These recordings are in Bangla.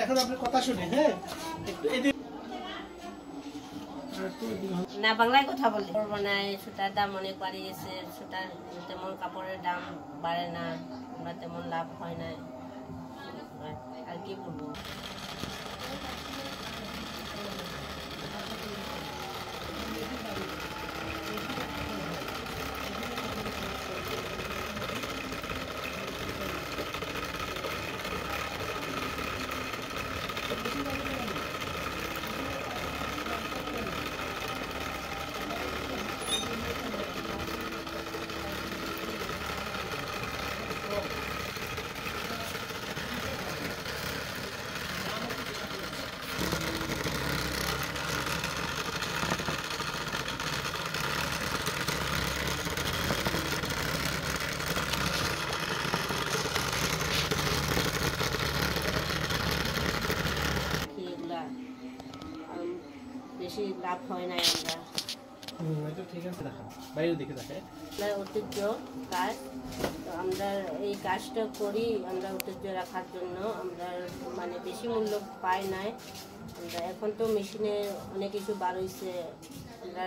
এখন আপনার কথা শুনে, হ্যাঁ না বাংলায় কথা বলি। মানে সুতার দাম অনেক বাড়ি গেছে, সুতার তেমন কাপড়ের দাম বাড়ে না, আমরা তেমন লাভ হয় না, আর কি বলবো। বেশি লাভ হয় না। আমরা ঠিক আছে, দেখা বাইরে দেখে দেখে ঐতিহ্য কাজ, তো আমরা এই কাজটা করি আমরা ঐতিহ্য রাখার জন্য। আমরা মানে বেশি মূল্য পাই নাই। আমরা এখন তো মেশিনে অনেক কিছু বার হয়েছে, আমরা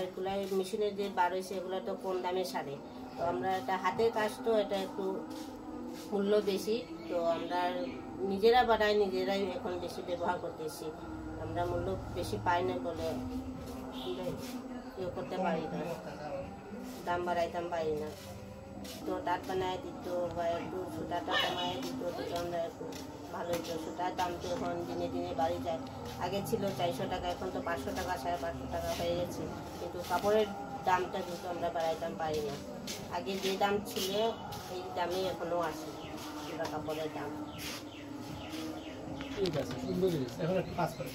এগুলাই মেশিনে যে বার হয়েছে এগুলো তো কম দামে সারে। তো আমরা এটা হাতের কাজ, তো এটা একটু মূল্য বেশি, তো আমরা নিজেরা বানাই, নিজেরাই এখন বেশি ব্যবহার করতেছি। আমরা মূল্য বেশি পাই না বলে ইয়ে করতে পারি না, দাম বাড়াইতাম পারি না। তো তাঁত বানায় দিত বা একটু সুতাটা কমায় দিত, তো আমরা একটু ভালো হতো। সুতার দাম তো এখন দিনে দিনে বাড়ি যায়। আগে ছিল 400 টাকা, এখন তো 500 টাকা 550 টাকা হয়ে গেছে, কিন্তু কাপড়ের দামটা কিন্তু আমরা বাড়াইতাম পারি না। আগে যে দাম ছিল এই দামই এখনও আছে আমরা কাপড়ের দাম। ঠিক আছে, এখন একটু কাজ করে।